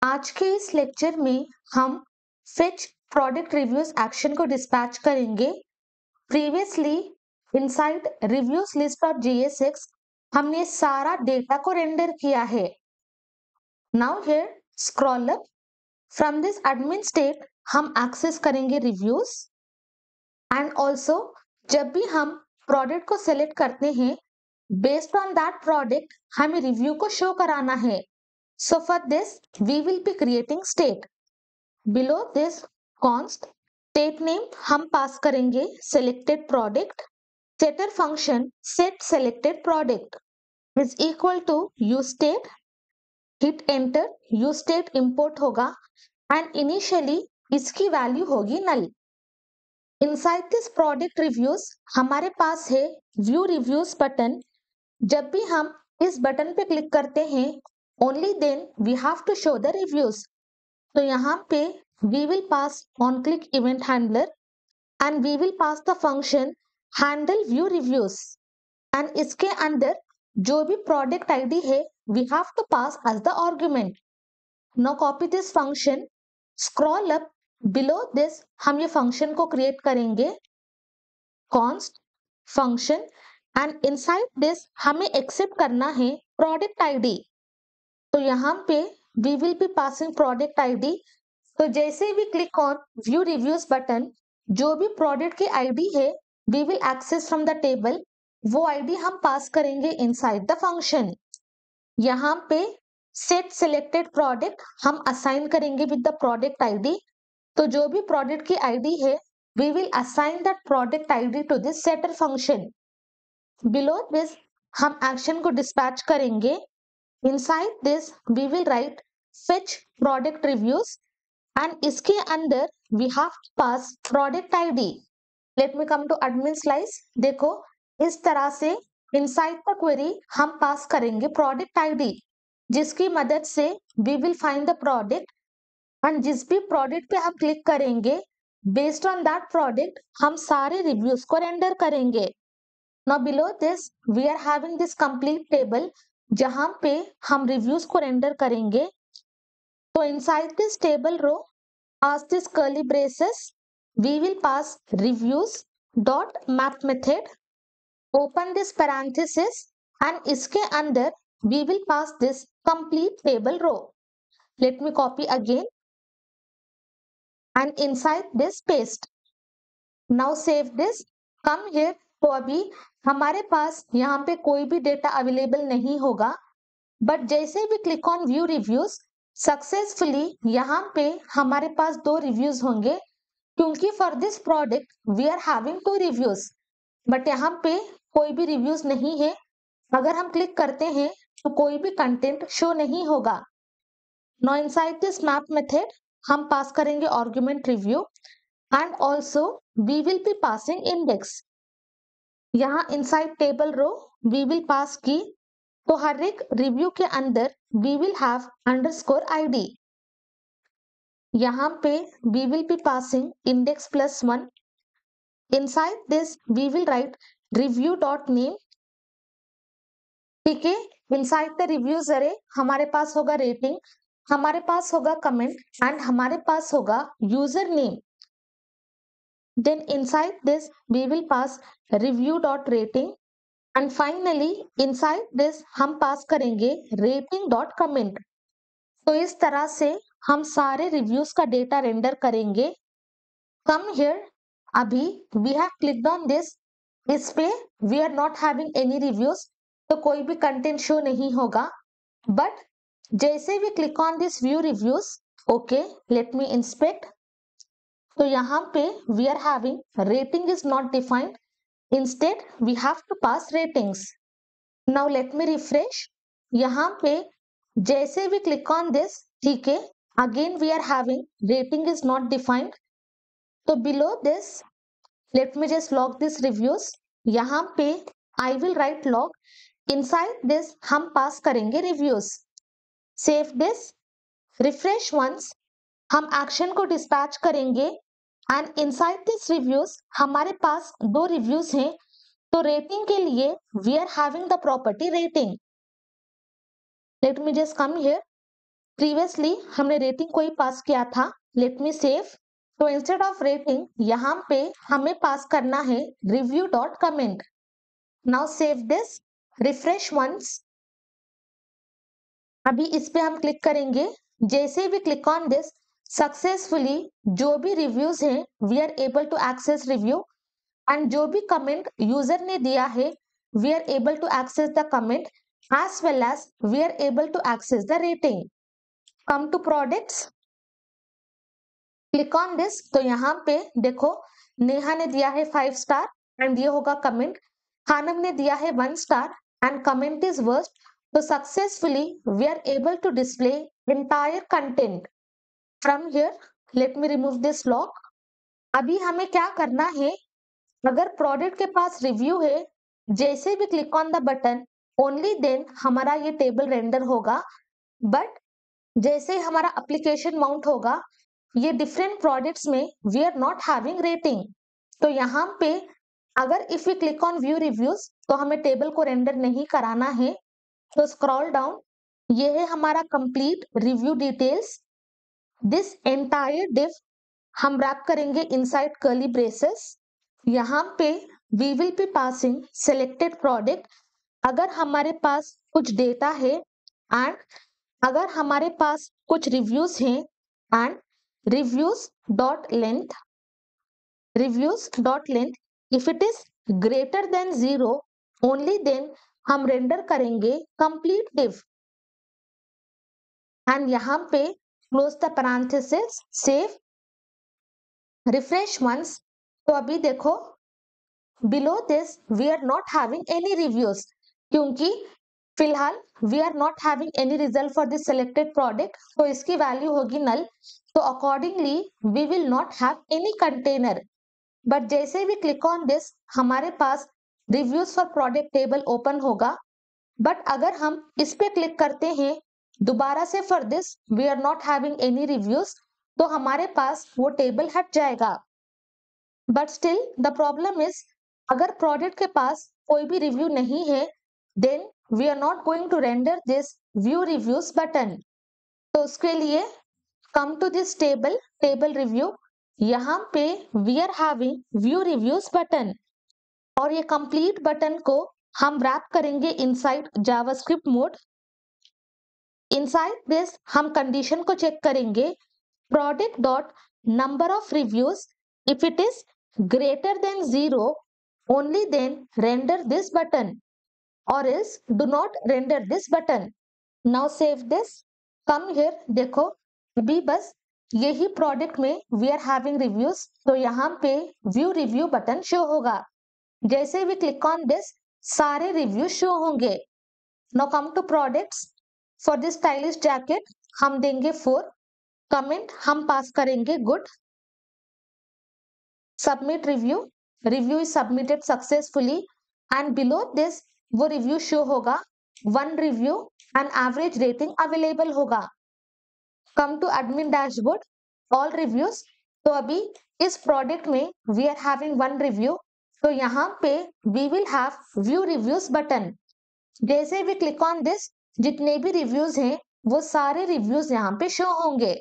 आज के इस लेक्चर में हम फिच प्रोडक्ट रिव्यूज एक्शन को डिस्पैच करेंगे। Previously inside reviews list dot JSX हमने सारा डेटा को रेंडर किया है। Now here scroll up from this admin state हम एक्सेस करेंगे रिव्यूज एंड ऑल्सो जब भी हम प्रोडक्ट को सेलेक्ट करते हैं बेस्ड ऑन दैट प्रोडक्ट हमें रिव्यू को शो कराना है। So for this, we will be creating state. Below this const state name हम पास करेंगे selected product. Setter function set selected product is equal to useState. Hit enter. useState import होगा and initially इसकी value होगी null. Inside this product reviews हमारे पास है view reviews button. जब भी हम इस बटन पे क्लिक करते हैं only then we have to show the reviews. तो यहाँ पे we will pass on click event handler and we will pass the function handle view reviews and इसके अंदर जो भी product ID है we have to pass as the argument. Now copy this function, scroll up below this हम ये function को create करेंगे const function and inside this हमें accept करना है product ID. तो यहाँ पे we will be passing product ID. तो जैसे भी click on view reviews button जो भी प्रोडक्ट की आईडी है we will access from the table वो आईडी हम पास करेंगे इनसाइड द फंक्शन। यहाँ पे set selected product हम असाइन करेंगे विद द प्रोडक्ट आईडी। तो जो भी प्रोडक्ट की आईडी है we will assign that product ID to this setter function. Below this हम एक्शन को डिस्पैच करेंगे। Inside this we will write fetch product reviews and इसके अंदर we have to pass product ID. Let me come to admin slice. देखो इस तरह से inside the query हम पास करेंगे product ID जिसकी मदद से we will find the product and जिस भी product पे हम क्लिक करेंगे based on that product हम सारे reviews को रेंडर करेंगे। Now below this we are having this complete table जहां पे हम रिव्यूज को रेंडर करेंगे। तो inside this table row pass this curly braces we will pass reviews dot map method open this parenthesis and इसके अंदर we will pass this complete table row. Let me copy again and inside this paste. Now save this come here. तो अभी हमारे पास यहाँ पे कोई भी data available नहीं होगा बट जैसे भी click on view reviews successfully यहाँ पे हमारे पास 2 रिव्यूज होंगे क्योंकि for this product we are having 2 reviews but यहाँ पे कोई भी रिव्यूज नहीं है। अगर हम क्लिक करते हैं तो कोई भी कंटेंट शो नहीं होगा। Now inside this map method हम पास करेंगे argument review and also we will be passing index. यहाँ inside table row we will pass key. तो हर एक रिव्यू के अंदर we will have underscore ID. यहाँ पे we will be passing index +1। Inside this we will write review dot name. ठीक है, इनसाइड द रिव्यूज अरे हमारे पास होगा रेटिंग, हमारे पास होगा कमेंट एंड हमारे पास होगा user name. Then inside this we will pass review dot rating and finally inside this हम पास करेंगे rating dot comment। तो इस तरह से हम सारे रिव्यूज का डेटा रेंडर करेंगे। Come here, अभी we have clicked on this, इस पे we are not having any reviews तो कोई भी कंटेंट शो नहीं होगा बट जैसे भी click on this view reviews okay let me inspect. तो यहाँ पे we are having rating is not defined. Instead we have to pass ratings. Now let me refresh. यहाँ पे जैसे भी click on this ठीक है again we are having rating is not defined. तो below this let me just log this reviews. यहाँ पे I will write log. Inside this हम पास करेंगे reviews. Save this. Refresh once. हम action को dispatch करेंगे एंड इनसाइड दिस रिव्यूज हमारे पास 2 रिव्यूज हैं। तो रेटिंग के लिए we are having the property rating. Let me just come here previously हमने रेटिंग को ही पास किया था। Let me save. तो इंस्टेड ऑफ रेटिंग यहाँ पे हमें पास करना है review dot comment. Now save this, refresh once. अभी इस पे हम क्लिक करेंगे। जैसे भी क्लिक ऑन दिस, सक्सेसफुली जो भी रिव्यूज हैं we are able to access review, and जो भी कमेंट यूजर ने दिया है we are able to access the comment as well as we are able to access the rating. Come to products, click on this। तो यहाँ पे देखो नेहा ने दिया है 5 स्टार एंड ये होगा कमेंट। खानम ने दिया है 1 star and comment is worst. तो successfully we are able to display entire content from here. Let me remove this lock. अभी हमें क्या करना है, अगर प्रोडक्ट के पास रिव्यू है, जैसे भी click on the button only then हमारा ये टेबल रेंडर होगा। बट जैसे हमारा एप्लीकेशन माउंट होगा, ये डिफरेंट प्रोडक्ट्स में we are not having rating. तो यहाँ पे अगर if we click on view reviews तो हमें टेबल को रेंडर नहीं कराना है। तो स्क्रॉल डाउन, ये है हमारा complete review details. This entire div हम रैप करेंगे इनसाइड कर्ली ब्रेसेस। यहाँ पे we will be passing selected product. अगर हमारे पास कुछ डेटा है एंड अगर हमारे पास कुछ रिव्यूज हैं and reviews dot length if it is greater than 0 only then हम रेंडर करेंगे कंप्लीट डिव। एंड यहाँ पे close the parenthesis, save, refresh once. तो अभी देखो below this we are not having any reviews, क्योंकि फिलहाल we are not having any result for this selected product. तो इसकी वैल्यू होगी नल। तो accordingly we will not have any container. But जैसे भी क्लिक ऑन दिस हमारे पास reviews for product table open होगा। बट अगर हम इस पे क्लिक करते हैं दोबारा से for this we are not having any reviews, तो हमारे पास वो टेबल हट जाएगा। But still the problem is, अगर प्रोडक्ट के पास कोई भी रिव्यू नहीं है then we are not going to render this view reviews button. तो उसके लिए come to this table review. यहाँ पे we are having view reviews button, और ये कंप्लीट बटन को हम रैप करेंगे inside JavaScript mode. Inside this हम कंडीशन को चेक करेंगे, product dot number of reviews if it is greater than 0 only then render this button or else do not render this button. Now save this, come here। देखो अभी बस यही product में we are having reviews, तो यहाँ पे view review button show होगा। जैसे भी क्लिक ऑन दिस सारे रिव्यू शो होंगे। Now come to products। for this stylish jacket हम देंगे 4, कमेंट हम पास करेंगे good. Submit review, review is submitted successfully and below this वो रिव्यू शो होगा 1 review and average rating available होगा। Come to admin dashboard, all reviews. तो अभी इस प्रोडक्ट में वी आर हैविंग 1 रिव्यू, तो यहाँ पे we will have view reviews button. जैसे भी क्लिक ऑन दिस जितने भी रिव्यूज हैं वो सारे रिव्यूज यहाँ पे शो होंगे।